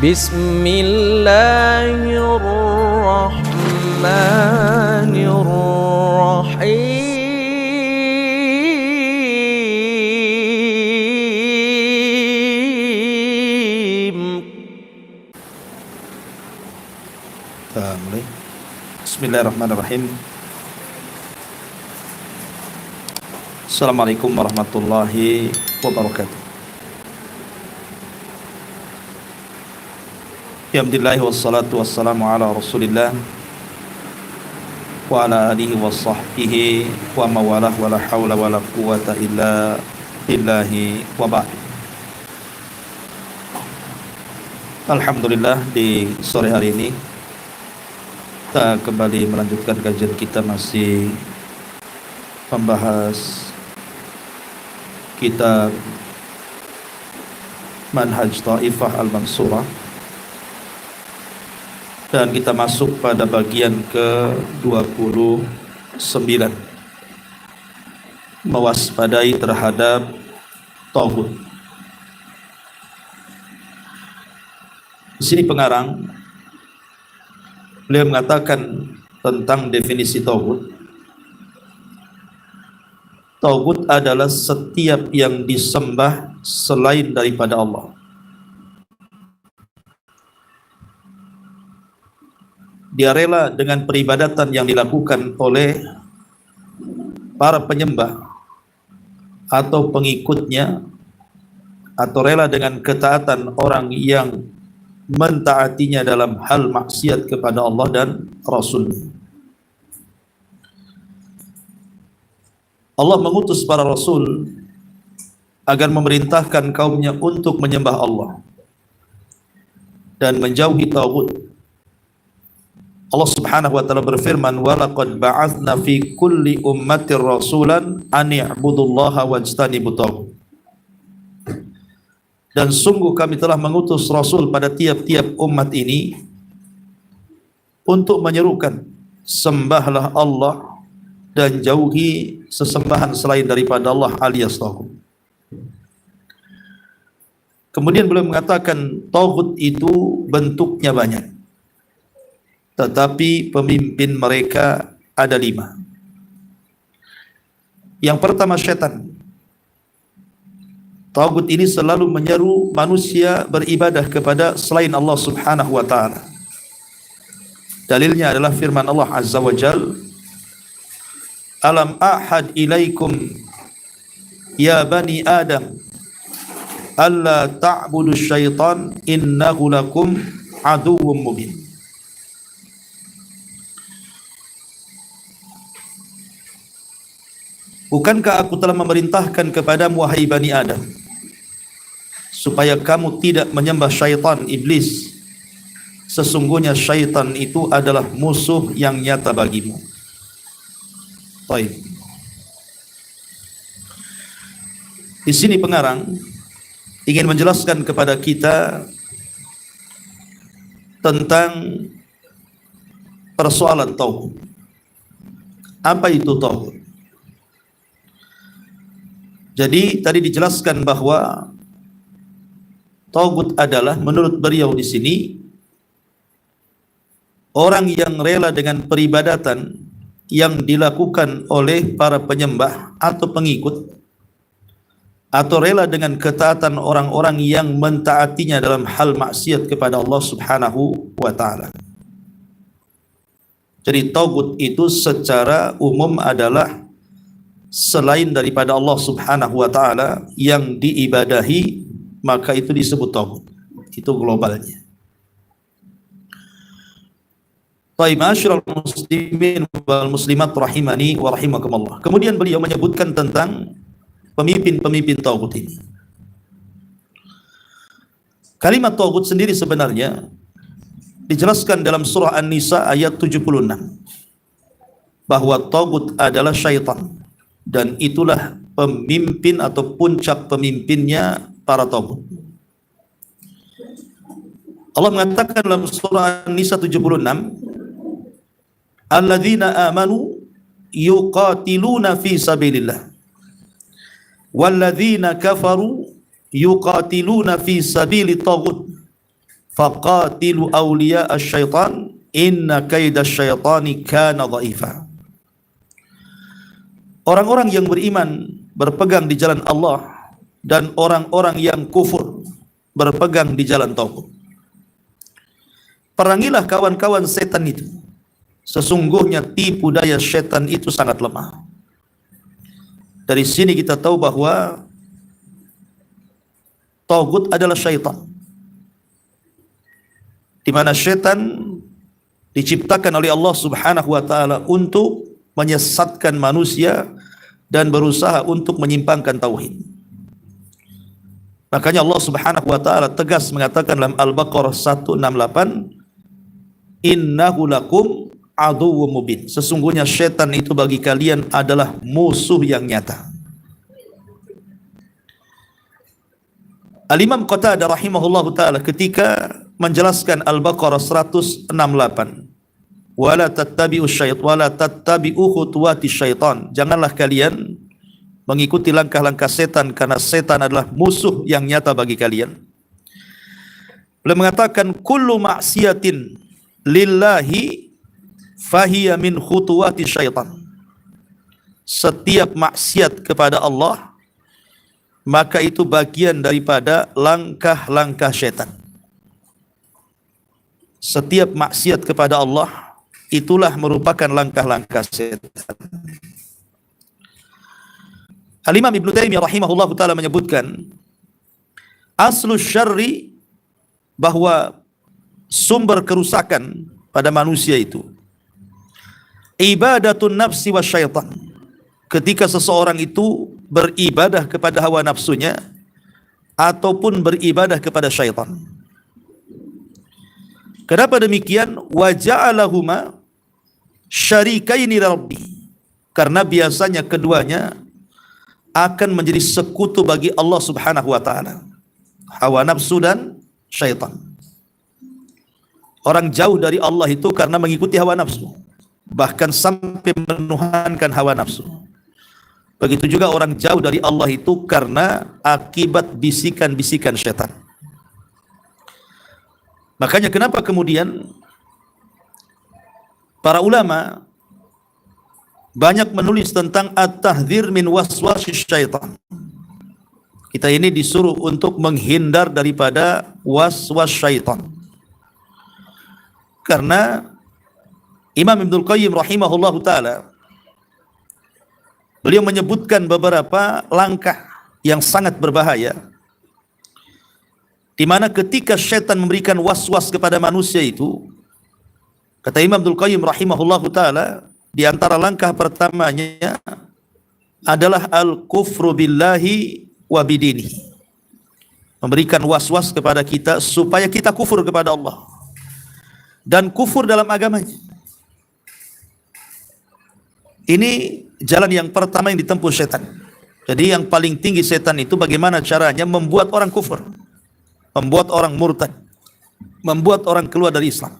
Bismillahirrahmanirrahim. Kita mulai. Bismillahirrahmanirrahim. Assalamualaikum warahmatullahi wabarakatuh. Alhamdulillah wassalatu wassalamu ala Rasulillah wa ala alihi wa sahbihi wa mawalah wa la hawla wa la quwata illa billahi wa ba'd. Alhamdulillah, di sore hari ini kita kembali melanjutkan kajian kita, masih membahas kitab Manhaj Taifah Al-Mansurah, dan kita masuk pada bagian ke-29, mewaspadai terhadap tauhid. Di sini pengarang beliau mengatakan tentang definisi tauhid. Tauhid adalah setiap yang disembah selain daripada Allah. Dia rela dengan peribadatan yang dilakukan oleh para penyembah atau pengikutnya, atau rela dengan ketaatan orang yang mentaatinya dalam hal maksiat kepada Allah dan Rasul-Nya. Allah mengutus para Rasul agar memerintahkan kaumnya untuk menyembah Allah dan menjauhi tauhid. Allah Subhanahu wa taala berfirman, "Wa laqad ba'atsna fi kulli ummatir rasulan an i'budullaha wajtanibut taghut." Dan sungguh kami telah mengutus rasul pada tiap-tiap umat ini untuk menyerukan, sembahlah Allah dan jauhi sesembahan selain daripada Allah alias taghut. Kemudian beliau mengatakan taghut itu bentuknya banyak, tetapi pemimpin mereka ada 5. Yang pertama, syaitan. Taghut ini selalu menyeru manusia beribadah kepada selain Allah Subhanahu wa ta'ala. Dalilnya adalah firman Allah Azza wa Jal, "Alam ahad ilaikum ya bani Adam alla ta'budu syaitan innahu lakum aduwwum mubin." Bukankah aku telah memerintahkan kepadamu, wahai Bani Adam, supaya kamu tidak menyembah syaitan, iblis. Sesungguhnya syaitan itu adalah musuh yang nyata bagimu. Baik. Di sini pengarang ingin menjelaskan kepada kita tentang persoalan tauhid. Apa itu tauhid? Jadi tadi dijelaskan bahwa tauhid adalah, menurut beliau di sini, orang yang rela dengan peribadatan yang dilakukan oleh para penyembah atau pengikut, atau rela dengan ketaatan orang-orang yang mentaatinya dalam hal maksiat kepada Allah Subhanahu wa ta'ala. Jadi tauhid itu secara umum adalah selain daripada Allah Subhanahu wa ta'ala yang diibadahi, maka itu disebut tauhid. Itu globalnya. Baik, ma'asyiral muslimin wal muslimat rahimani wa rahimakumullah. Kemudian beliau menyebutkan tentang pemimpin-pemimpin tauhid ini. Kalimat tauhid sendiri sebenarnya dijelaskan dalam surah An-Nisa ayat 76, bahwa tauhid adalah syaitan, dan itulah pemimpin atau puncak pemimpinnya para tauhid. Allah mengatakan dalam surah An-Nisa 76, "Alladzina amanu yuqatiluna fi sabilillah walladzina kafaru yuqatiluna fi sabili taghut faqatilu awliya asy-syaitan inna kaida syaitani kana dha'ifa. Orang-orang yang beriman berpegang di jalan Allah dan orang-orang yang kufur berpegang di jalan tauhid. Perangilah kawan-kawan setan itu. Sesungguhnya tipu daya setan itu sangat lemah. Dari sini kita tahu bahwa tauhid adalah syaitan, di mana setan diciptakan oleh Allah Subhanahu wa taala untuk menyesatkan manusia dan berusaha untuk menyimpangkan tauhid. Makanya Allah Subhanahu wa taala tegas mengatakan dalam Al-Baqarah 168, innahu lakum aduwwum mubin. Sesungguhnya syaitan itu bagi kalian adalah musuh yang nyata. Al-Imam Qatadah rahimahullahu taala ketika menjelaskan Al-Baqarah 168, wala tattabi'u syaitan wala tattabi'u khutuwati syaitan, janganlah kalian mengikuti langkah-langkah setan karena setan adalah musuh yang nyata bagi kalian. Beliau mengatakan kullu ma'siyatin lillahi fahiya min khutuwati syaitan. Setiap maksiat kepada Allah maka itu bagian daripada langkah-langkah syaitan. Setiap maksiat kepada Allah itulah merupakan langkah-langkah syaitan. Al-Imam Ibnu Taimiyah rahimahullahu taala menyebutkan aslu syarri, bahwa sumber kerusakan pada manusia itu ibadatun nafsi wa syaitan. Ketika seseorang itu beribadah kepada hawa nafsunya ataupun beribadah kepada syaitan. Kenapa demikian? Wa ja'alahuma syarikaini rabbi. Karena biasanya keduanya akan menjadi sekutu bagi Allah Subhanahu wa taala. Hawa nafsu dan syaitan. Orang jauh dari Allah itu karena mengikuti hawa nafsu, bahkan sampai menuhankan hawa nafsu. Begitu juga orang jauh dari Allah itu karena akibat bisikan-bisikan syaitan. Makanya kenapa kemudian para ulama banyak menulis tentang at-tahdhir min waswasis syaitan. Kita ini disuruh untuk menghindar daripada waswas syaitan. Karena Imam Ibnul Qayyim rahimahullahu taala beliau menyebutkan beberapa langkah yang sangat berbahaya, di mana ketika syaitan memberikan waswas kepada manusia itu, kata Imam Ibnul Qayyim rahimahullahu taala, di antara langkah pertamanya adalah al-kufru billahi wa bidini. Memberikan waswas kepada kita supaya kita kufur kepada Allah dan kufur dalam agamanya. Ini jalan yang pertama yang ditempuh setan. Jadi yang paling tinggi setan itu bagaimana caranya membuat orang kufur, membuat orang murtad, membuat orang keluar dari Islam.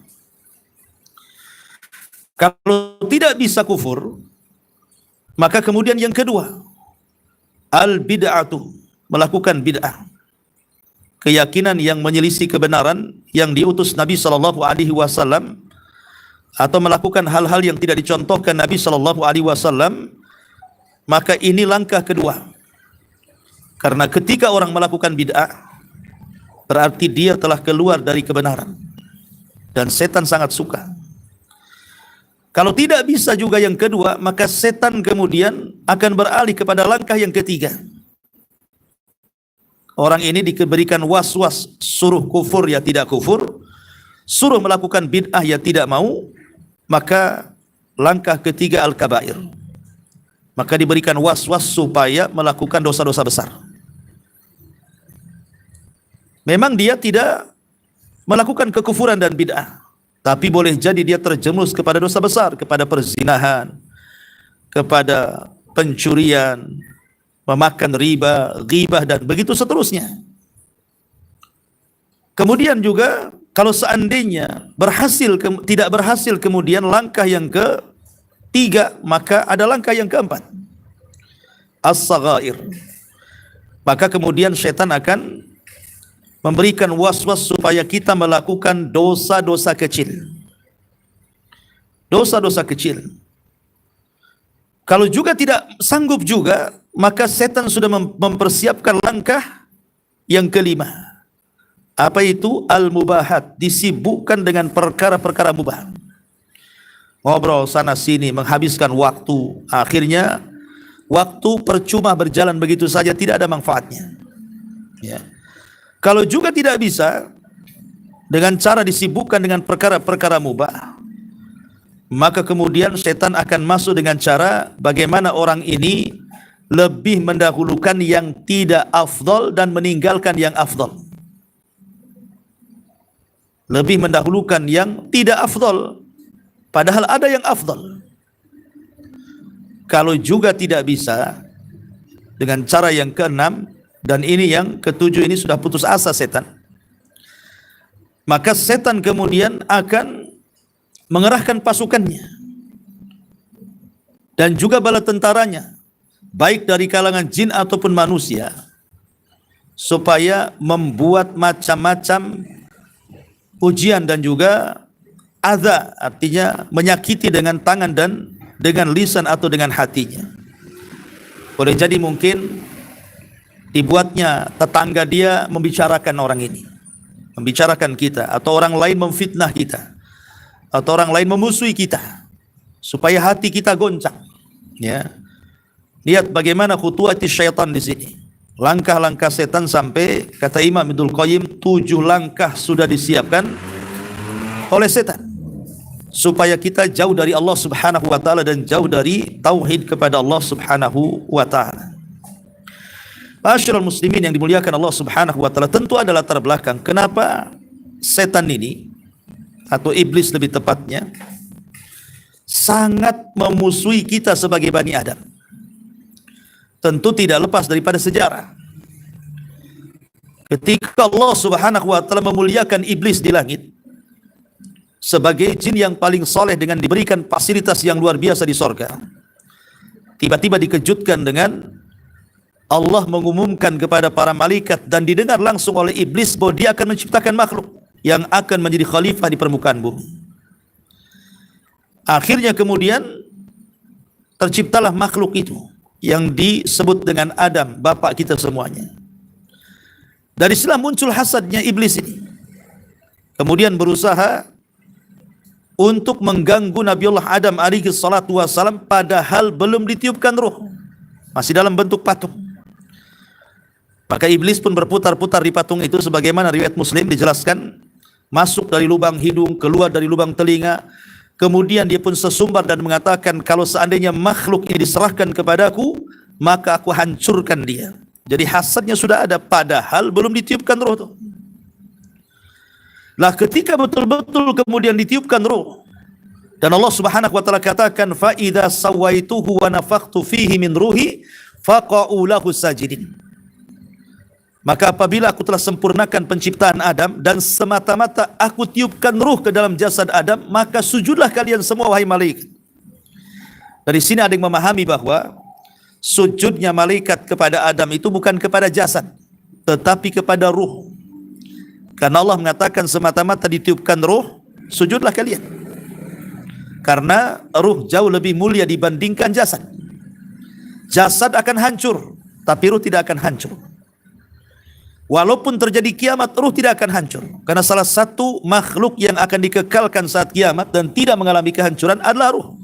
Kalau tidak bisa kufur, maka kemudian yang kedua, al-bid'atu, melakukan bid'ah. Keyakinan yang menyelisih kebenaran yang diutus Nabi SAW, atau melakukan hal-hal yang tidak dicontohkan Nabi SAW, maka ini langkah kedua. Karena ketika orang melakukan bid'ah, berarti dia telah keluar dari kebenaran. Dan setan sangat suka. Kalau tidak bisa juga yang kedua, maka setan kemudian akan beralih kepada langkah yang ketiga. Orang ini diberikan was-was, suruh kufur ya tidak kufur, suruh melakukan bid'ah ya tidak mau, maka langkah ketiga al-kabair. Maka diberikan was-was supaya melakukan dosa-dosa besar. Memang dia tidak melakukan kekufuran dan bid'ah, tapi boleh jadi dia terjerumus kepada dosa besar, kepada perzinahan, kepada pencurian, memakan riba, ghibah, dan begitu seterusnya. Kemudian juga kalau seandainya tidak berhasil kemudian langkah yang ketiga, maka ada langkah yang keempat, as-saghair. Maka kemudian syaitan akan memberikan was-was supaya kita melakukan dosa-dosa kecil. Dosa-dosa kecil. Kalau juga tidak sanggup juga, maka setan sudah mempersiapkan langkah yang kelima. Apa itu? Al-mubahat, disibukkan dengan perkara-perkara mubah. Ngobrol sana sini, menghabiskan waktu. Akhirnya waktu percuma berjalan begitu saja, tidak ada manfaatnya. Ya. Kalau juga tidak bisa, dengan cara disibukkan dengan perkara-perkara mubah, maka kemudian setan akan masuk dengan cara bagaimana orang ini lebih mendahulukan yang tidak afdal dan meninggalkan yang afdal. Lebih mendahulukan yang tidak afdal, padahal ada yang afdal. Kalau juga tidak bisa, dengan cara yang keenam, dan ini yang ketujuh, ini sudah putus asa setan, maka setan kemudian akan mengerahkan pasukannya dan juga bala tentaranya, baik dari kalangan jin ataupun manusia, supaya membuat macam-macam ujian dan juga adza, artinya menyakiti dengan tangan dan dengan lisan atau dengan hatinya. Boleh jadi mungkin dibuatnya tetangga dia membicarakan orang ini, membicarakan kita, atau orang lain memfitnah kita, atau orang lain memusuhi kita, supaya hati kita goncang. Ya, lihat bagaimana khutuwati syaitan di sini, langkah-langkah setan, sampai kata Imam Ibnul Qayyim 7 langkah sudah disiapkan oleh setan supaya kita jauh dari Allah Subhanahu wa taala dan jauh dari tauhid kepada Allah Subhanahu wa taala. Ma'asyiral muslimin yang dimuliakan Allah Subhanahu wa taala, tentu ada latar belakang kenapa setan ini, atau iblis lebih tepatnya, sangat memusuhi kita sebagai Bani Adam. Tentu tidak lepas daripada sejarah. Ketika Allah Subhanahu wa taala memuliakan iblis di langit sebagai jin yang paling soleh dengan diberikan fasilitas yang luar biasa di sorga, tiba-tiba dikejutkan dengan Allah mengumumkan kepada para malaikat dan didengar langsung oleh iblis bahwa dia akan menciptakan makhluk yang akan menjadi khalifah di permukaan bumi. Akhirnya kemudian terciptalah makhluk itu yang disebut dengan Adam, bapak kita semuanya. Dari sinilah muncul hasadnya iblis ini. Kemudian berusaha untuk mengganggu Nabiullah Adam alaihi salatu wassalam, padahal belum ditiupkan ruh, masih dalam bentuk patung. Maka iblis pun berputar-putar di patung itu, sebagaimana riwayat Muslim dijelaskan, masuk dari lubang hidung, keluar dari lubang telinga. Kemudian dia pun sesumbar dan mengatakan, kalau seandainya makhluk ini diserahkan kepadaku, maka aku hancurkan dia. Jadi hasadnya sudah ada, padahal belum ditiupkan roh itu. Lah ketika betul-betul kemudian ditiupkan roh, dan Allah Subhanahu wa taala katakan, fa idza sawaituhu wa nafakhtu fihi min ruhi faqa'u lahu sajidin. Maka apabila aku telah sempurnakan penciptaan Adam dan semata-mata aku tiupkan ruh ke dalam jasad Adam, maka sujudlah kalian semua wahai malaikat. Dari sini ada yang memahami bahwa sujudnya malaikat kepada Adam itu bukan kepada jasad, tetapi kepada ruh. Karena Allah mengatakan semata-mata ditiupkan ruh, sujudlah kalian. Karena ruh jauh lebih mulia dibandingkan jasad. Jasad akan hancur, tapi ruh tidak akan hancur. Walaupun terjadi kiamat, ruh tidak akan hancur. Karena salah satu makhluk yang akan dikekalkan saat kiamat dan tidak mengalami kehancuran adalah ruh.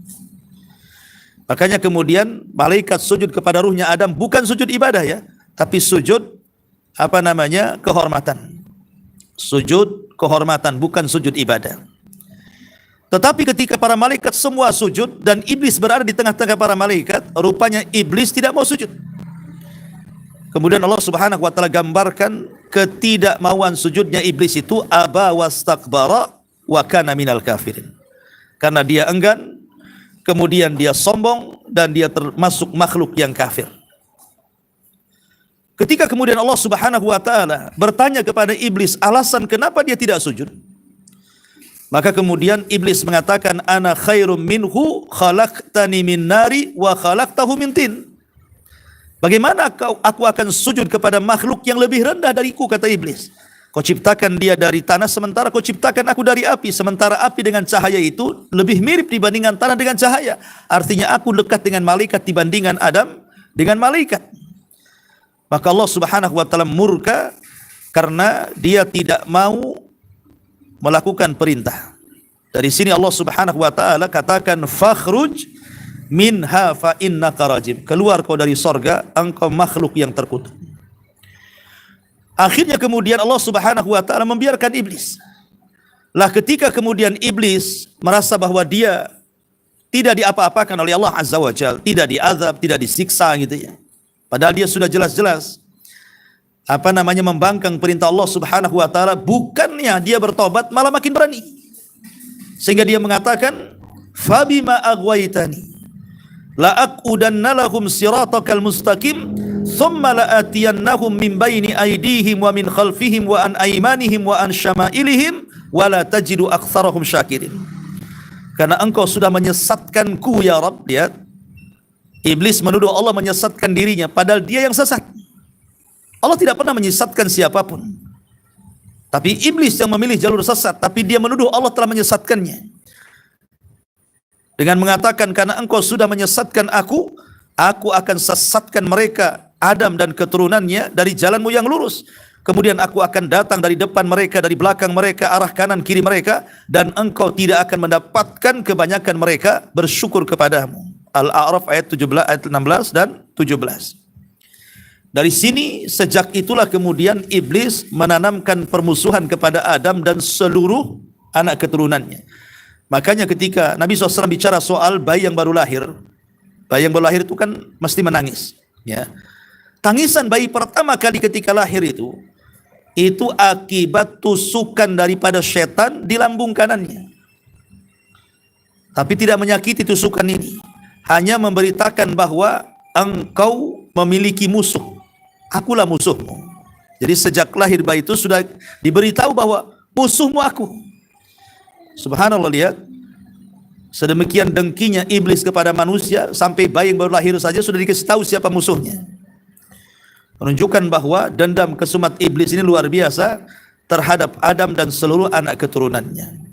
Makanya kemudian malaikat sujud kepada ruhnya Adam, bukan sujud ibadah ya, tapi sujud kehormatan. Sujud kehormatan, bukan sujud ibadah. Tetapi ketika para malaikat semua sujud dan iblis berada di tengah-tengah para malaikat, rupanya iblis tidak mau sujud. Kemudian Allah Subhanahu wa taala gambarkan ketidakmauan sujudnya iblis itu, aba wastakbara wa kana minal kafirin. Karena dia enggan, kemudian dia sombong, dan dia termasuk makhluk yang kafir. Ketika kemudian Allah Subhanahu wa taala bertanya kepada iblis alasan kenapa dia tidak sujud, maka kemudian iblis mengatakan, ana khairum minhu khalaqtani min nari wa khalaqtahu min tin. Bagaimana aku akan sujud kepada makhluk yang lebih rendah dariku, kata iblis. Kau ciptakan dia dari tanah, sementara kau ciptakan aku dari api. Sementara api dengan cahaya itu lebih mirip dibandingkan tanah dengan cahaya. Artinya aku dekat dengan malaikat dibandingkan Adam dengan malaikat. Maka Allah Subhanahu wa taala murka karena dia tidak mau melakukan perintah. Dari sini Allah Subhanahu wa taala katakan fakhruj minha fa innaka rajim. Keluar kau dari sorga, engkau makhluk yang terkutuk. Akhirnya kemudian Allah Subhanahu wa taala membiarkan iblis. Lah ketika kemudian iblis merasa bahwa dia tidak diapa-apakan oleh Allah Azza wa Jalla, tidak diazab, tidak disiksa gitu ya. Padahal dia sudah jelas-jelas membangkang perintah Allah Subhanahu wa taala, bukannya dia bertobat malah makin berani. Sehingga dia mengatakan, "Fabima aghwaytani la aqudanna lahum siratakal mustaqim thumma la atiyannahum min baini aydihim wa min khalfihim wa an aymanihim wa an syama'ilihim wa la tajidu aktsarahum syakirin." Karena engkau sudah menyesatkanku ya Rabb. Lihat, iblis menuduh Allah menyesatkan dirinya, padahal dia yang sesat. Allah tidak pernah menyesatkan siapapun, tapi iblis yang memilih jalur sesat. Tapi dia menuduh Allah telah menyesatkannya dengan mengatakan, karena engkau sudah menyesatkan aku akan sesatkan mereka, Adam dan keturunannya, dari jalanmu yang lurus. Kemudian aku akan datang dari depan mereka, dari belakang mereka, arah kanan kiri mereka, dan engkau tidak akan mendapatkan kebanyakan mereka bersyukur kepadamu. Al-A'raf ayat 17, ayat 16 dan 17. Dari sini, sejak itulah kemudian iblis menanamkan permusuhan kepada Adam dan seluruh anak keturunannya. Makanya ketika Nabi SAW bicara soal bayi yang baru lahir itu kan mesti menangis. Ya. Tangisan bayi pertama kali ketika lahir itu akibat tusukan daripada setan di lambung kanannya. Tapi tidak menyakiti tusukan ini, hanya memberitakan bahwa engkau memiliki musuh. Akulah musuhmu. Jadi sejak lahir bayi itu sudah diberitahu bahwa musuhmu aku. Subhanallah, lihat. Sedemikian dengkinya iblis kepada manusia, sampai bayi yang baru lahir saja sudah dikasih tahu siapa musuhnya. Menunjukkan bahwa dendam kesumat iblis ini luar biasa terhadap Adam dan seluruh anak keturunannya.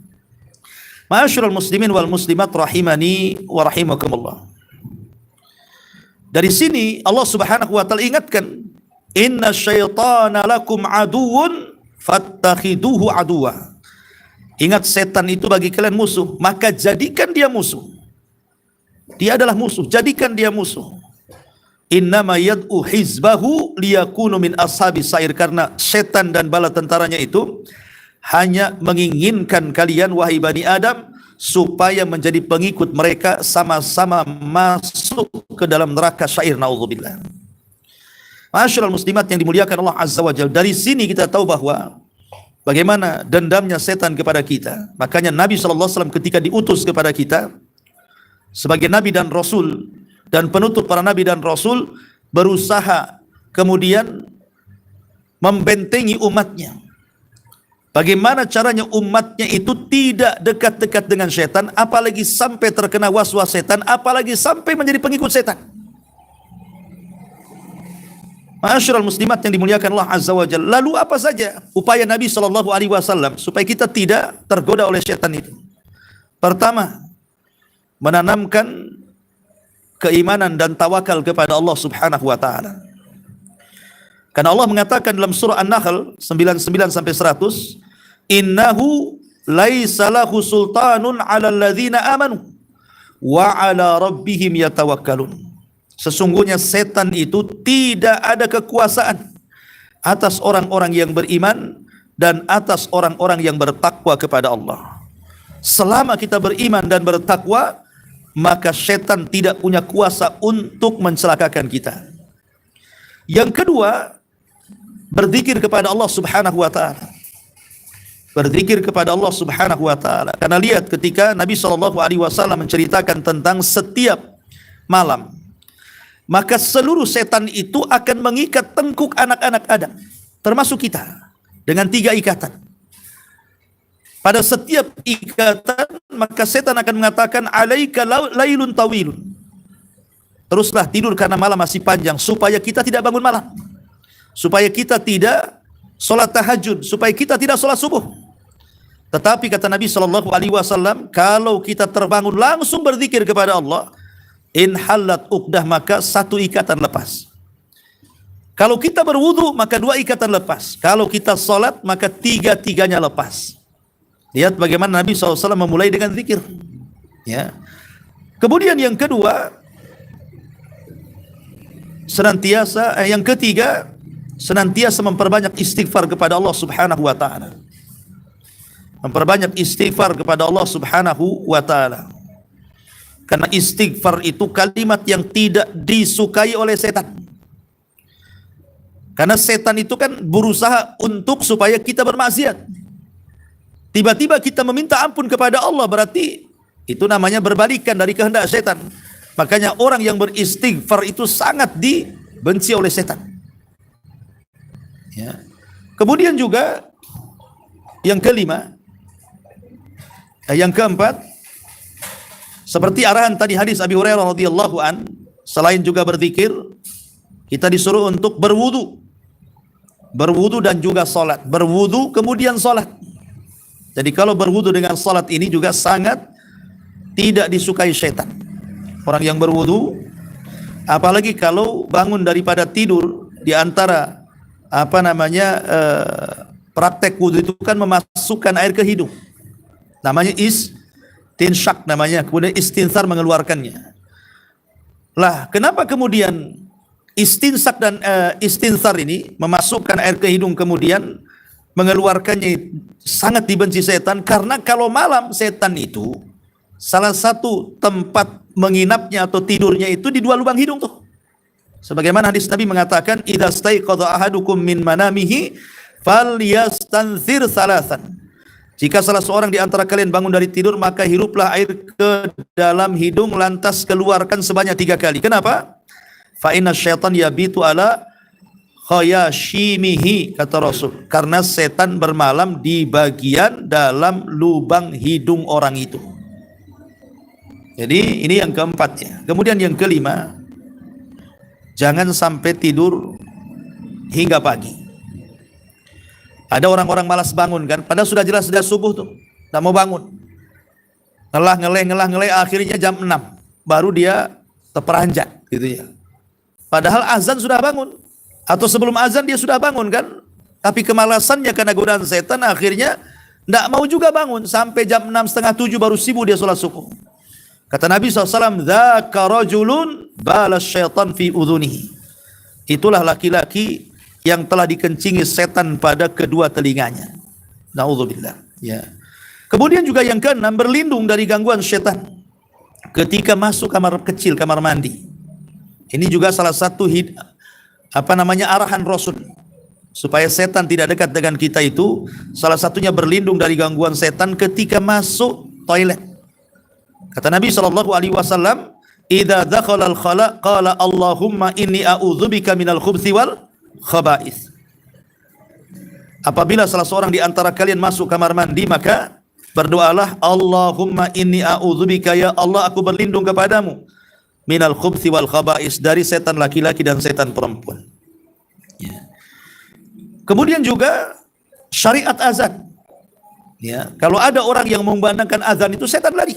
Ma'asyiral muslimin wal muslimat rahimani wa rahimakumullah. Dari sini Allah Subhanahu wa taala ingatkan, inna syaitana lakum aduwwun fattakhiduhu aduwa. Ingat, setan itu bagi kalian musuh, maka jadikan dia musuh. Dia adalah musuh, jadikan dia musuh. Innama yad'u hizbahu liyakunu min ashabis sa'ir. Karena setan dan bala tentaranya itu hanya menginginkan kalian wahai Bani Adam supaya menjadi pengikut mereka, sama-sama masuk ke dalam neraka syair, naudzubillah. Ma'asyiral muslimat yang dimuliakan Allah Azza wa Jalla, dari sini kita tahu bahwa bagaimana dendamnya setan kepada kita. Makanya Nabi SAW ketika diutus kepada kita sebagai Nabi dan Rasul dan penutup para Nabi dan Rasul, berusaha kemudian membentengi umatnya. Bagaimana caranya umatnya itu tidak dekat-dekat dengan setan, apalagi sampai terkena was-was setan, apalagi sampai menjadi pengikut setan. Ma'asyiral muslimat yang dimuliakan Allah Azza wa Jalla. Lalu apa saja upaya Nabi SAW supaya kita tidak tergoda oleh setan itu? Pertama, menanamkan keimanan dan tawakal kepada Allah Subhanahu wa taala. Karena Allah mengatakan dalam surah An-Nahl 99 sampai 100, innahu laisa lahu sultanun 'alal ladzina amanu wa 'ala rabbihim yatawakkalun. Sesungguhnya setan itu tidak ada kekuasaan atas orang-orang yang beriman dan atas orang-orang yang bertakwa kepada Allah. Selama kita beriman dan bertakwa, maka setan tidak punya kuasa untuk mencelakakan kita. Yang kedua, berzikir kepada Allah Subhanahu wa taala. Berzikir kepada Allah Subhanahu wa taala. Karena lihat ketika Nabi SAW menceritakan tentang setiap malam, maka seluruh setan itu akan mengikat tengkuk anak-anak Adam, termasuk kita, dengan 3 ikatan. Pada setiap ikatan, maka setan akan mengatakan, alaika lailun tawilun. Teruslah tidur karena malam masih panjang, supaya kita tidak bangun malam, supaya kita tidak salat tahajud supaya kita tidak salat subuh. Tetapi kata Nabi SAW, kalau kita terbangun langsung berzikir kepada Allah, in halat uqdah, maka satu ikatan lepas. Kalau kita berwudu, maka dua ikatan lepas. Kalau kita salat, maka tiga-tiganya lepas. Lihat bagaimana Nabi SAW memulai dengan zikir. Ya. Kemudian yang kedua, yang ketiga, senantiasa memperbanyak istighfar kepada Allah Subhanahu wa taala. Memperbanyak istighfar kepada Allah Subhanahu wa taala. Karena istighfar itu kalimat yang tidak disukai oleh setan. Karena setan itu kan berusaha untuk supaya kita bermaksiat. Tiba-tiba kita meminta ampun kepada Allah, berarti itu namanya berbalikan dari kehendak setan. Makanya orang yang beristighfar itu sangat dibenci oleh setan. Ya. Kemudian juga yang kelima, yang keempat, seperti arahan tadi hadis Abi Hurairah radhiyallahu an, selain juga berzikir, kita disuruh untuk berwudu dan juga salat. Berwudu kemudian salat. Jadi kalau berwudu dengan salat ini juga sangat tidak disukai syaitan. Orang yang berwudu, apalagi kalau bangun daripada tidur, di antara praktek wudu itu kan memasukkan air ke hidung. Namanya istinsyak namanya, kemudian istinsar mengeluarkannya. Lah, kenapa kemudian istinsak dan istinsar ini memasukkan air ke hidung kemudian mengeluarkannya sangat dibenci setan? Karena kalau malam setan itu salah satu tempat menginapnya atau tidurnya itu di dua lubang hidung tuh. Sebagaimana hadis Nabi mengatakan, idza staiqadha ahadukum min manamihi falyastanthir salasan. Jika salah seorang di antara kalian bangun dari tidur, maka hiruplah air ke dalam hidung, lantas keluarkan sebanyak 3 kali. Kenapa? Fa inna syaitan yabitu ala khayashimihi, kata Rasul. Karena setan bermalam di bagian dalam lubang hidung orang itu. Jadi ini yang keempat ya. Kemudian yang kelima, jangan sampai tidur hingga pagi. Ada orang-orang malas bangun kan, padahal sudah jelas sudah subuh tuh, tak mau bangun. Ngelah-ngeleh, akhirnya jam 6 baru dia terperanjat gitu ya. Padahal azan sudah bangun, atau sebelum azan dia sudah bangun kan, tapi kemalasannya karena godaan setan akhirnya tidak mau juga bangun sampai jam 6, setengah 7 baru sibuk dia sholat subuh. Kata Nabi SAW, dzaka rajulun balas syaitan fi udhunihi. Itulah laki-laki yang telah dikencingi setan pada kedua telinganya. Na'udzubillah. Ya. Kemudian juga yang keenam, berlindung dari gangguan setan ketika masuk kamar kecil, kamar mandi. Ini juga salah satu arahan Rasul supaya setan tidak dekat dengan kita itu. Salah satunya berlindung dari gangguan setan ketika masuk toilet. Kata Nabi SAW, idza dakhala al-khala qala Allahumma inni a'udzubika minal khubthi wal khaba'ith. Apabila salah seorang di antara kalian masuk kamar mandi, maka berdoalah, Allahumma inni a'udzubika, ya Allah aku berlindung kepadamu, minal khubthi wal khaba'ith, dari setan laki-laki dan setan perempuan. Ya. Kemudian juga syariat azan. Ya, kalau ada orang yang memandangkan azan itu setan lari.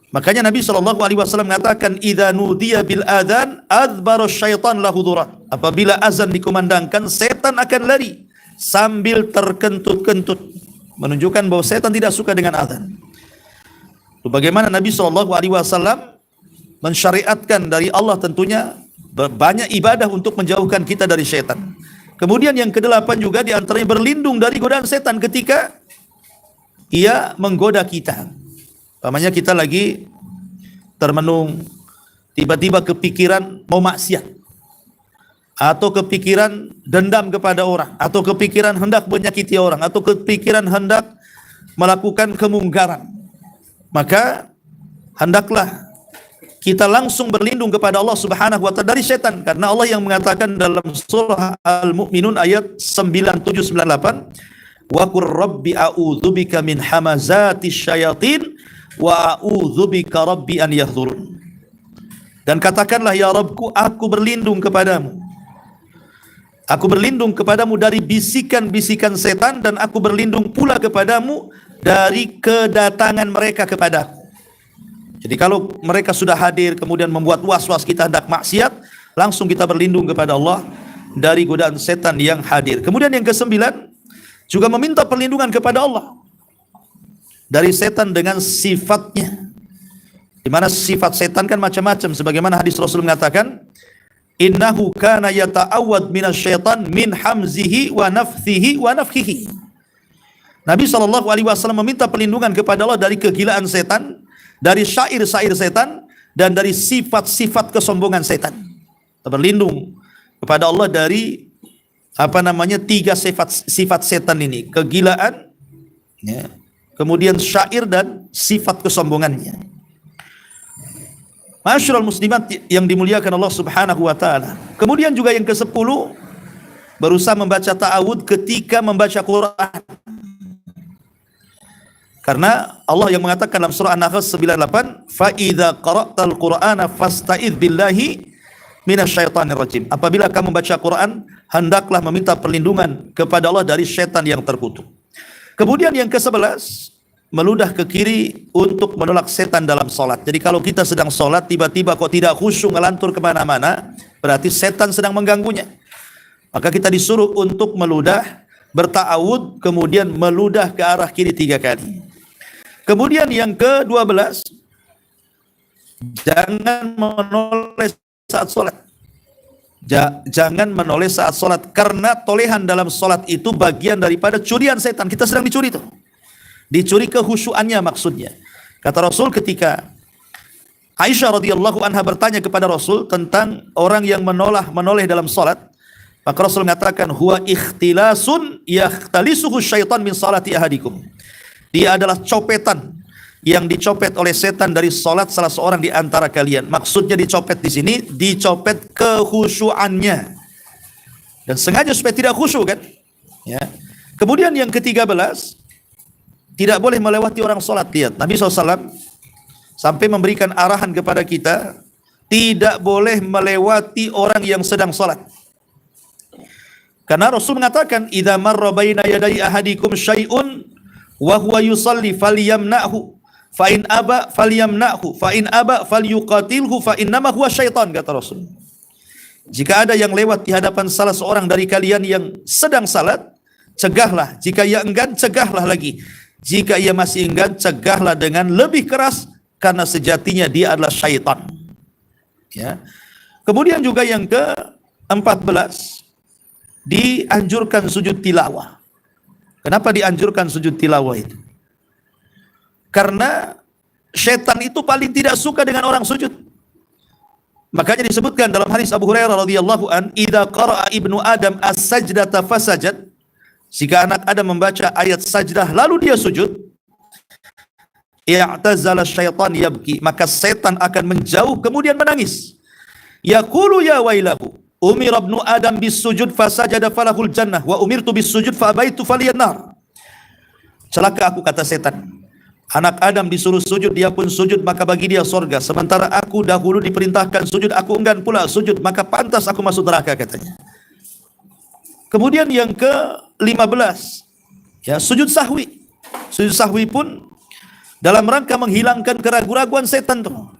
Makanya Nabi SAW mengatakan, idza nudiya bil adzan adbara syaitan lahu duran. Apabila azan dikumandangkan, setan akan lari sambil terkentut-kentut, menunjukkan bahwa setan tidak suka dengan azan. Bagaimana Nabi SAW mensyariatkan dari Allah tentunya banyak ibadah untuk menjauhkan kita dari setan. Kemudian yang kedelapan juga diantaranya berlindung dari godaan setan ketika ia menggoda kita. Namanya kita lagi termenung, tiba-tiba kepikiran mau maksiat, atau kepikiran dendam kepada orang, atau kepikiran hendak menyakiti orang, atau kepikiran hendak melakukan kemungkaran, maka hendaklah kita langsung berlindung kepada Allah Subhanahu wa taala dari setan, karena Allah yang mengatakan dalam surah Al-Mu'minun ayat 97-98, wa qur rabbi a'udzubika min hamazati syayatin wa a'udzubika rabbi an yahdhurun. Dan katakanlah, ya Rabbku, aku berlindung kepadamu Aku berlindung kepadamu dari bisikan-bisikan setan, dan aku berlindung pula kepadamu dari kedatangan mereka kepadaku. Jadi kalau mereka sudah hadir kemudian membuat was-was kita hendak maksiat, langsung kita berlindung kepada Allah dari godaan setan yang hadir. Kemudian yang kesembilan, juga meminta perlindungan kepada Allah dari setan dengan sifatnya. Di mana sifat setan kan macam-macam, sebagaimana hadis Rasul mengatakan, innahu kana yata'awwad minasyaitan min hamzihi wa nafthihi wa nafkhihi. Nabi SAW meminta perlindungan kepada Allah dari kegilaan setan, dari syair-syair setan, dan dari sifat-sifat kesombongan setan. Kita berlindung kepada Allah dari tiga sifat setan ini: kegilaan, ya, kemudian syair, dan sifat kesombongannya. Masyarul muslimat yang dimuliakan Allah Subhanahu wa taala. Kemudian juga yang ke-10, berusaha membaca ta'awud ketika membaca Quran. Karena Allah yang mengatakan dalam surah An-Nahl 98, fa idza qara'tal qur'ana fasta'idz billahi minasyaitonir rajim. Apabila kamu membaca Quran, hendaklah meminta perlindungan kepada Allah dari syaitan yang terkutuk. Kemudian yang ke-11, meludah ke kiri untuk menolak setan dalam solat. Jadi kalau kita sedang solat, tiba-tiba kok tidak khusyuk, ngelantur kemana-mana, berarti setan sedang mengganggunya. Maka kita disuruh untuk meludah, berta'awud, kemudian meludah ke arah kiri 3 kali. Kemudian yang ke-12, jangan menoleh saat solat. Jangan menoleh saat solat, karena tolehan dalam solat itu bagian daripada curian setan. Kita sedang dicuri tuh. Dicuri kekhusyuannya maksudnya. Kata Rasul ketika Aisyah radhiyallahu anha bertanya kepada Rasul tentang orang yang menoleh dalam salat, maka Rasul mengatakan, huwa ikhtilasun yakhtalisuhu syaitan min salati ahadikum. Dia adalah copetan yang dicopet oleh setan dari salat salah seorang di antara kalian. Maksudnya dicopet di sini, dicopet kekhusyuannya. Dan sengaja supaya tidak khusyuk kan? Ya. Kemudian yang ke-13, tidak boleh melewati orang sholat. Lihat, Nabi SAW sampai memberikan arahan kepada kita, tidak boleh melewati orang yang sedang sholat. Karena Rasul mengatakan, idza marra baina yaday ahadikum syai'un wa huwa yusalli falyamna'hu, fa in aba falyamna'hu, fa in aba falyuqatilhu, fa innama huwa syaitan, kata Rasul. Jika ada yang lewat di hadapan salah seorang dari kalian yang sedang salat, cegahlah. Jika ia enggan, cegahlah lagi. Jika ia masih enggan, cegahlah dengan lebih keras, karena sejatinya dia adalah syaitan. Ya. Kemudian juga yang ke-14, dianjurkan sujud tilawah. Kenapa dianjurkan sujud tilawah itu? Karena syaitan itu paling tidak suka dengan orang sujud. Makanya disebutkan dalam hadis Abu Hurairah radhiyallahu an, idza qara'a ibnu Adam as-sajdata fasajad. Jika anak Adam membaca ayat sajdah lalu dia sujud, i'tazala syaitan yabki, maka setan akan menjauh kemudian menangis. Yaqulu ya wailahu, umira ibnu Adam bis sujud fasajada falahul jannah wa umirtu bis sujud fa abaitu faliyan nar. Celaka aku, kata setan. Anak Adam disuruh sujud, dia pun sujud, maka bagi dia surga. Sementara aku dahulu diperintahkan sujud, aku enggan pula sujud, maka pantas aku masuk neraka, katanya. Kemudian yang ke-15, ya, sujud sahwi. Sujud sahwi pun dalam rangka menghilangkan keraguan-raguan setan tuh.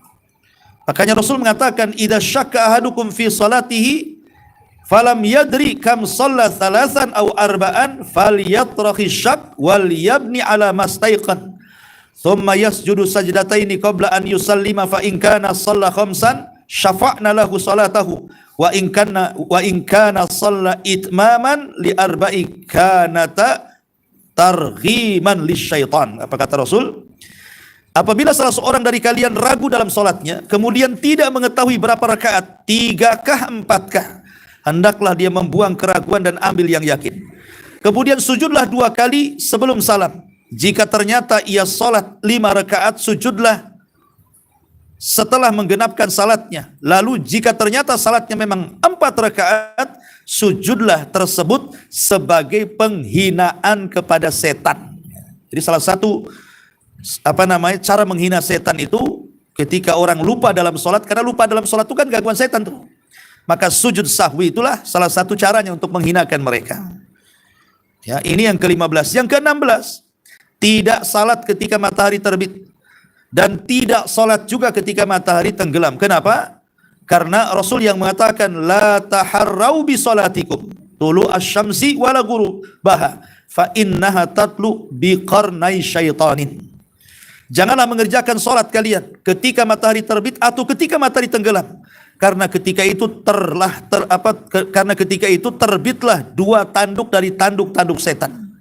Makanya Rasul mengatakan, idza syakka ahadukum fi salatihi falam yadri kam shalla thalathan aw arba'an falyatrahi syak wal yabni ala mastaiqan thumma yasjudu sajdataini qabla an yusallima fa in kana shalla khamsan syafa'na lahu salatahu wa in kana shalla itmaman li arba'i kanata targhiman lisyaitan. Apa kata Rasul? Apabila salah seorang dari kalian ragu dalam salatnya, kemudian tidak mengetahui berapa rakaat, 3kah 4kah, hendaklah dia membuang keraguan dan ambil yang yakin. Kemudian sujudlah 2 kali sebelum salam. Jika ternyata ia salat 5 rakaat, sujudlah setelah menggenapkan salatnya. Lalu jika ternyata salatnya memang 4 rakaat, sujudlah tersebut sebagai penghinaan kepada setan. Jadi salah satu cara menghina setan itu ketika orang lupa dalam salat, karena lupa dalam salat itu kan gangguan setan tuh. maka sujud sahwi itulah salah satu caranya untuk menghinakan mereka. Ya, ini yang ke-15. Yang ke-16, tidak salat ketika matahari terbit dan tidak salat juga ketika matahari tenggelam. Kenapa? Karena Rasul yang mengatakan la taharrau bi salatikum tulu asy-syamsi wala ghurubaha fa innaha tatlu bi qarnai syaitanin. Janganlah mengerjakan salat kalian ketika matahari terbit atau ketika matahari tenggelam. Karena ketika itu karena ketika itu terbitlah dua tanduk dari tanduk-tanduk setan.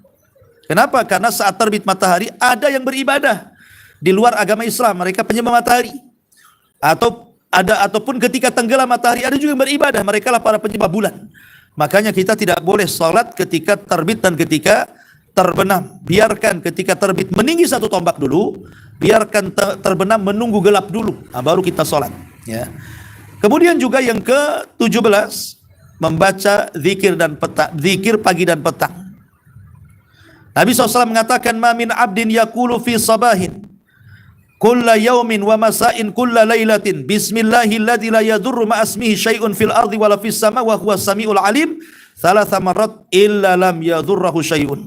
Kenapa? Karena saat terbit matahari ada yang beribadah di luar agama Islam, mereka penyembah matahari. Ataupun ketika tenggelam matahari ada juga yang beribadah, mereka lah para penyembah bulan. Makanya kita tidak boleh salat ketika terbit dan ketika terbenam. Biarkan ketika terbit meninggi satu tombak dulu, biarkan terbenam menunggu gelap dulu, baru kita salat. Ya. Kemudian juga yang ke-17, membaca zikir pagi dan petang. Nabi SAW mengatakan, ma min abdin yakulu fi sabahin kulla yaumin wa masa'in kulla lailatin bismillahilladzi la yadurru ma asmihi syai'un fil ardi wala fis sama wa huwas samiul alim thalatha marrat illa lam yadurruhu syai'un.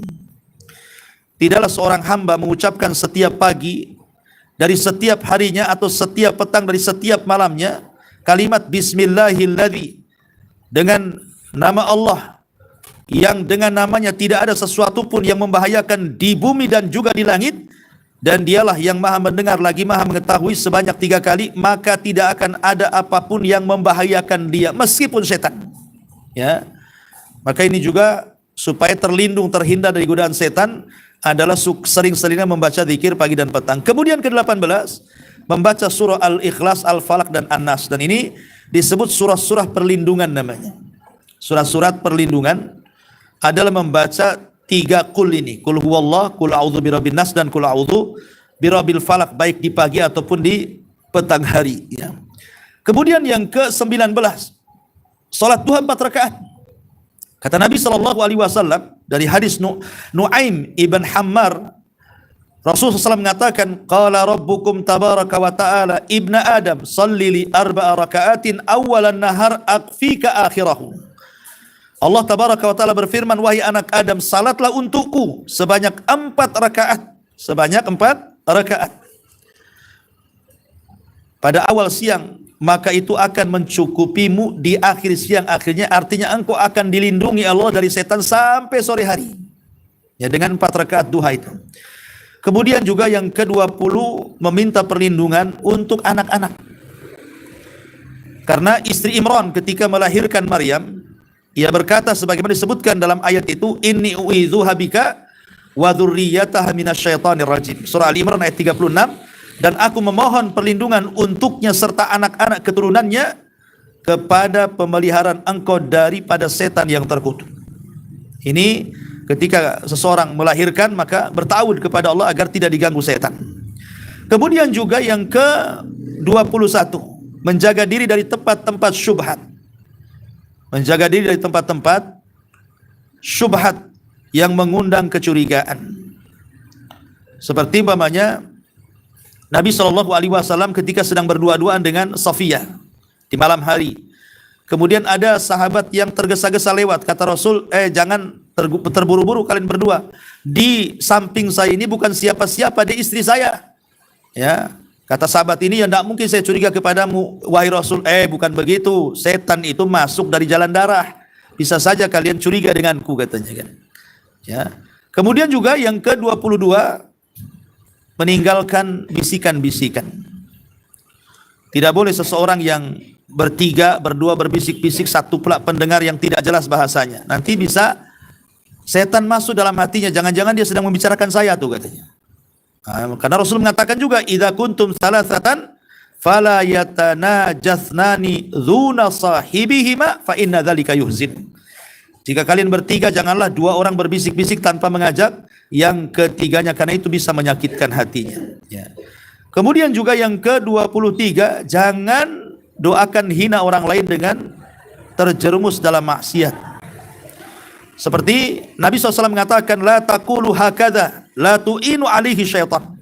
Tidaklah seorang hamba mengucapkan setiap pagi dari setiap harinya atau setiap petang dari setiap malamnya kalimat bismillahilladzi, dengan nama Allah yang dengan namanya tidak ada sesuatu pun yang membahayakan di bumi dan juga di langit, dan dialah yang maha mendengar lagi maha mengetahui sebanyak 3 kali, maka tidak akan ada apapun yang membahayakan dia meskipun setan. Ya. Maka ini juga supaya terhindar dari godaan setan adalah sering-seringnya membaca zikir pagi dan petang. Kemudian ke-18, membaca surah Al-Ikhlas, Al-Falaq dan An-Nas, dan ini disebut surah-surah perlindungan namanya. Surah-surah perlindungan adalah membaca 3 kul ini, kul huwallah, kul a'udzu birabbin nas, dan kul a'udzu birabbil falaq, baik di pagi ataupun di petang hari. Ya. Kemudian yang ke-19, salat duha 4 rakaat. Kata Nabi SAW dari hadis Nu'aim ibn Hammar, Rasulullah SAW mengatakan, qala rabbukum tabaraka wa ta'ala ibna Adam salli li 4 rakaatin awalan nahar akfika akhirahu. Allah tabaraka wa ta'ala berfirman, wahai anak Adam, salatlah untukku sebanyak 4 rakaat. Sebanyak 4 rakaat pada awal siang, maka itu akan mencukupimu di akhir siang. Akhirnya artinya engkau akan dilindungi Allah dari setan sampai sore hari. Ya, dengan 4 rakaat duha itu. Kemudian juga yang ke-20, meminta perlindungan untuk anak-anak. Karena istri Imran ketika melahirkan Maryam, ia berkata sebagaimana disebutkan dalam ayat itu, inni u'idzuha bika wa dzurriyyataha minasyaitonir rajim. Surah Al-Imran ayat 36, dan aku memohon perlindungan untuknya serta anak-anak keturunannya kepada pemeliharaan engkau daripada setan yang terkutuk. Ini ketika seseorang melahirkan, maka bertawud kepada Allah agar tidak diganggu setan. Kemudian juga yang ke-21, menjaga diri dari tempat-tempat syubhat. Menjaga diri dari tempat-tempat syubhat yang mengundang kecurigaan. Seperti umpamanya Nabi SAW ketika sedang berdua-duaan dengan Safiyah di malam hari. Kemudian ada sahabat yang tergesa-gesa lewat. Kata Rasul, jangan terburu-buru kalian berdua. Di samping saya ini bukan siapa-siapa, dia istri saya. Ya, kata sahabat ini, ya tidak mungkin saya curiga kepadamu, wahai Rasul. Bukan begitu. Setan itu masuk dari jalan darah. Bisa saja kalian curiga denganku, katanya kan. Ya. Kemudian juga yang ke-22, meninggalkan bisikan-bisikan. Tidak boleh seseorang yang bertiga, berdua berbisik-bisik, satu pula pendengar yang tidak jelas bahasanya. Nanti bisa setan masuk dalam hatinya, jangan-jangan dia sedang membicarakan saya tuh, katanya. Karena Rasul mengatakan juga, idza kuntum salasatan fala yatanajatsnani dzuna sahibihima fa inna dzalika yuhzin. Jika kalian bertiga, janganlah 2 orang berbisik-bisik tanpa mengajak yang ketiganya, karena itu bisa menyakitkan hatinya. Ya. Kemudian juga yang ke-23, jangan doakan hina orang lain dengan terjerumus dalam maksiat. Seperti Nabi SAW mengatakan, la taqulu hakadha, la tu'inu alihi syaitan.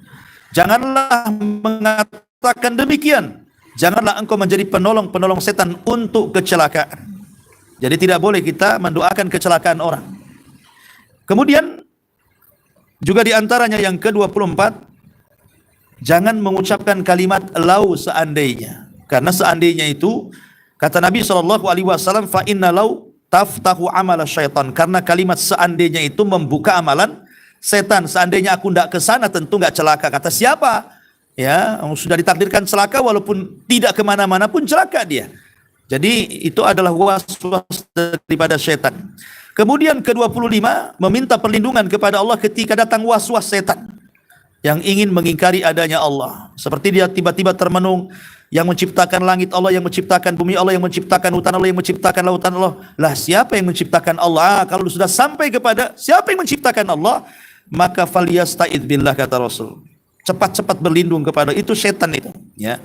Janganlah mengatakan demikian. janganlah engkau menjadi penolong-penolong setan untuk kecelakaan. Jadi tidak boleh kita mendoakan kecelakaan orang. Kemudian juga di antaranya yang ke-24, jangan mengucapkan kalimat lau seandainya. Karena seandainya itu, kata Nabi SAW, fa inna lau taftahu amala syaitan. Karena kalimat seandainya itu membuka amalan setan. Seandainya aku tidak ke sana tentu nggak celaka. Kata siapa? Ya, sudah ditakdirkan celaka walaupun tidak kemana-mana pun celaka dia. Jadi itu adalah was-was daripada setan. Kemudian ke-25, meminta perlindungan kepada Allah ketika datang was-was setan yang ingin mengingkari adanya Allah. Seperti dia tiba-tiba termenung, yang menciptakan langit Allah, yang menciptakan bumi Allah, yang menciptakan hutan Allah, yang menciptakan lautan Allah. Lah siapa yang menciptakan Allah? Kalau sudah sampai kepada siapa yang menciptakan Allah, maka falyasta'id billah, kata Rasul. Cepat-cepat berlindung kepada itu setan itu, ya.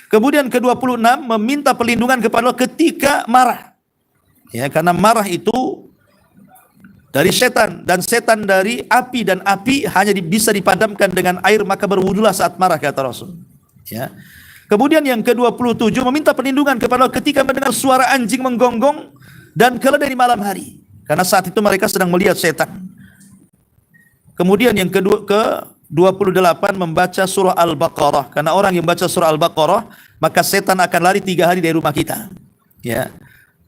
Kemudian ke-26, meminta perlindungan kepada Allah ketika marah. Ya, karena marah itu dari setan, dan setan dari api, dan api hanya bisa dipadamkan dengan air, maka berwudulah saat marah, kata Rasul. Ya. Kemudian yang ke-27, meminta perlindungan kepada Allah ketika mendengar suara anjing menggonggong dan keledai di malam hari, karena saat itu mereka sedang melihat setan. Kemudian yang ke-28, membaca surah Al-Baqarah, karena orang yang baca surah Al-Baqarah maka setan akan lari 3 hari dari rumah kita. Ya.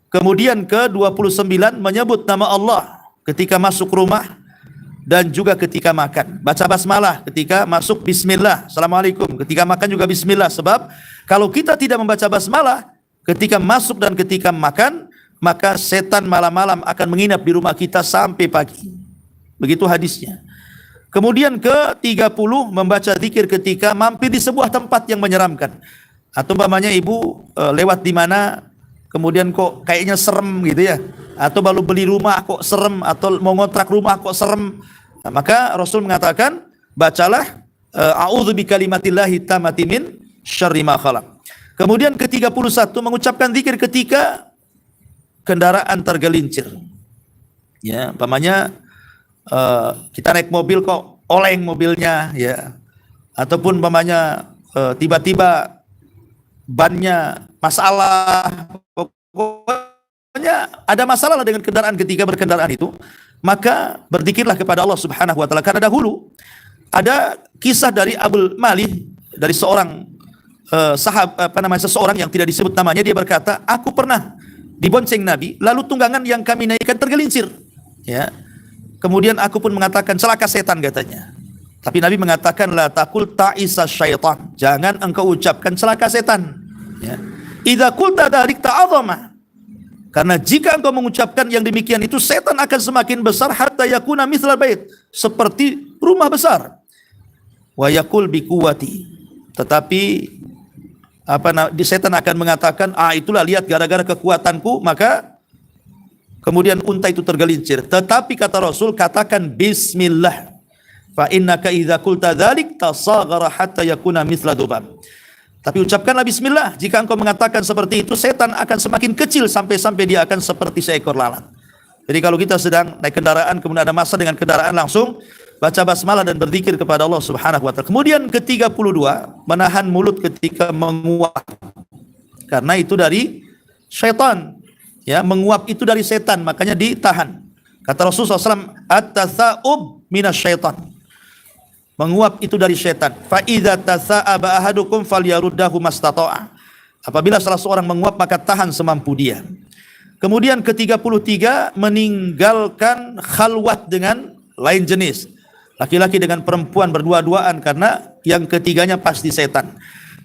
Kemudian ke-29, menyebut nama Allah ketika masuk rumah dan juga ketika makan. Baca basmalah ketika masuk, bismillah, assalamualaikum. Ketika makan juga bismillah. Sebab kalau kita tidak membaca basmalah ketika masuk dan ketika makan, maka setan malam-malam akan menginap di rumah kita sampai pagi. Begitu hadisnya. Kemudian ke-30, membaca zikir ketika mampir di sebuah tempat yang menyeramkan. Atau umpamanya ibu lewat di mana, kemudian kok kayaknya serem gitu ya. Atau baru beli rumah kok serem, atau mau ngontrak rumah kok serem. Nah, maka Rasul mengatakan, bacalah a'udzu bikalimatillahi tammati min syarri ma khalaq. Kemudian ke-31, mengucapkan zikir ketika kendaraan tergelincir. Ya, umpamanya kita naik mobil kok oleng mobilnya, ya. Ataupun umpamanya tiba-tiba bannya masalah, pokoknya ada masalah dengan kendaraan ketika berkendaraan itu, maka berzikirlah kepada Allah Subhanahu wa taala. Karena dahulu ada kisah dari Abul Malih, dari seorang seseorang yang tidak disebut namanya. Dia berkata, aku pernah dibonceng Nabi, lalu tunggangan yang kami naikkan tergelincir, ya. Kemudian aku pun mengatakan, celaka setan, katanya. Tapi Nabi mengatakan, la taqul ta'isa syaitan, jangan engkau ucapkan celaka setan, ya. Idza qulta dzalik ta'azama, karena jika engkau mengucapkan yang demikian itu, setan akan semakin besar, hatta yakuna mithlal bait, seperti rumah besar. Wa yaqul bi quwwati, tetapi setan akan mengatakan, itulah lihat gara-gara kekuatanku, maka kemudian unta itu tergelincir. Tetapi kata Rasul, katakan bismillah, fa innaka idza qulta dzalik tasaghara hatta yakuna mithla dubab. Tapi ucapkanlah bismillah, jika engkau mengatakan seperti itu, setan akan semakin kecil sampai dia akan seperti seekor lalat. Jadi kalau kita sedang naik kendaraan, kemudian ada masa dengan kendaraan, langsung baca basmalah dan berzikir kepada Allah Subhanahu wa taala. Kemudian ke-32, menahan mulut ketika menguap, karena itu dari syaitan. Ya, menguap itu dari setan, makanya ditahan. Kata Rasulullah SAW, at-tatha'ub minasyaitan, menguap itu dari setan. Fa idza tatha'aba ahadukum falyaruddahu mastata'a, apabila salah seorang menguap maka tahan semampu dia. Kemudian ke-33, meninggalkan khalwat dengan lain jenis, laki-laki dengan perempuan berdua-duaan, karena yang ketiganya pasti setan.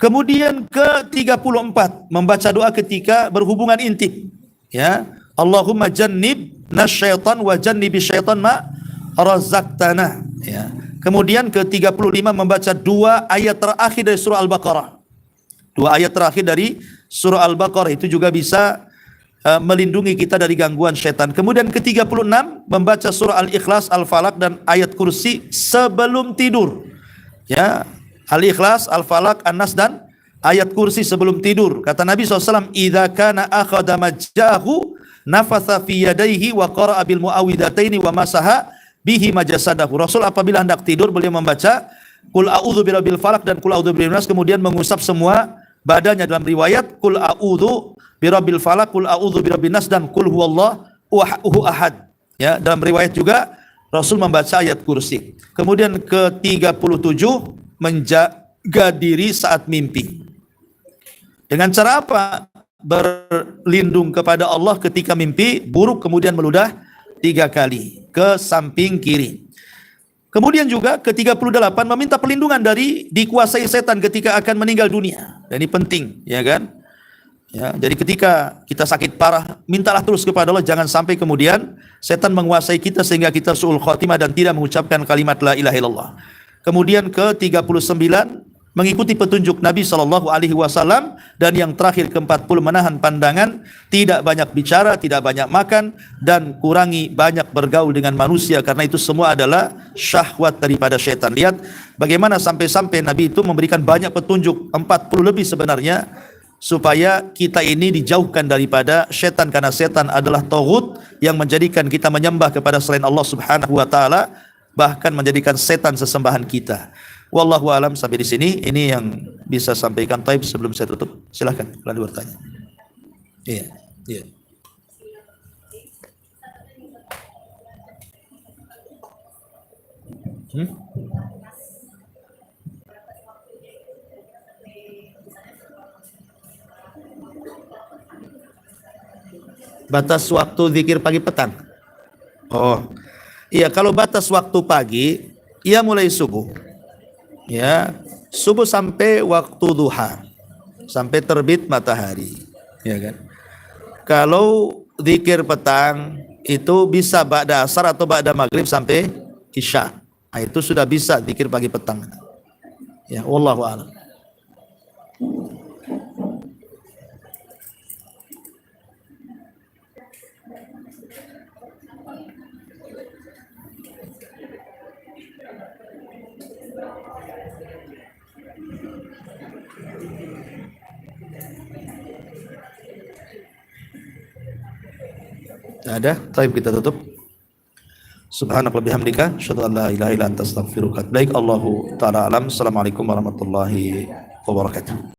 Kemudian ke-34, membaca doa ketika berhubungan intim. Ya, Allahumma jannib nasyaitan wa jannibi syaitan ma razaqtana. Ya. Kemudian ke-35, membaca 2 ayat terakhir dari surah Al-Baqarah. 2 ayat terakhir dari surah Al-Baqarah itu juga bisa melindungi kita dari gangguan syaitan. Kemudian ke-36, membaca surah Al-Ikhlas, Al-Falaq dan ayat kursi sebelum tidur. Ya, Al-Ikhlas, Al-Falaq, An-Nas dan ayat kursi sebelum tidur. Kata Nabi SAW, idza kana akhadha majjahu nafatha fi yadayhi wa qara'a bil muawwidataini wa masaha bihi majasadahu. Rasul apabila hendak tidur, beliau membaca qul a'udzu birabbil falaq dan qul a'udzu birabbin nas, kemudian mengusap semua Badanya dalam riwayat kul a'udzu birabbil falaq, kul a'udzu birabbin nas, dan kul huwallahu ahad. Ya, dalam riwayat juga Rasul membaca ayat kursi. Kemudian ke-37, menjaga diri saat mimpi. Dengan cara apa? Berlindung kepada Allah ketika mimpi buruk, kemudian meludah 3 kali ke samping kiri. Kemudian juga ke-38, meminta perlindungan dari dikuasai setan ketika akan meninggal dunia. Dan ini penting, ya kan? Ya, jadi ketika kita sakit parah, mintalah terus kepada Allah, jangan sampai kemudian setan menguasai kita sehingga kita su'ul khotimah dan tidak mengucapkan kalimat la ilaha illallah. Kemudian ke-39, mengikuti petunjuk Nabi SAW, dan yang terakhir ke-40, menahan pandangan, tidak banyak bicara, tidak banyak makan, dan kurangi banyak bergaul dengan manusia, karena itu semua adalah syahwat daripada syaitan. Lihat bagaimana sampai-sampai Nabi itu memberikan banyak petunjuk, 40 lebih sebenarnya, supaya kita ini dijauhkan daripada setan, karena setan adalah taghut yang menjadikan kita menyembah kepada selain Allah Subhanahu wa taala, bahkan menjadikan setan sesembahan kita. Wallahu alam. Sampai di sini ini yang bisa sampaikan. Taib, sebelum saya tutup, silakan kalau ada bertanya. Iya, iya. Batas waktu zikir pagi petang. Oh, iya, kalau batas waktu pagi, ia mulai subuh. Ya, subuh sampai waktu duha, sampai terbit matahari. Ya kan? Kalau zikir petang itu bisa ba'da asar atau ba'da maghrib sampai isya. Nah, itu sudah bisa zikir pagi petang. Ya, wallahu a'lam. Ada? Taib, kita tutup. Subhanaka wa bihamdika asyhadu an la ilaha illa anta astaghfiruka. Baik, Allahu taala alam. Assalamualaikum warahmatullahi wabarakatuh.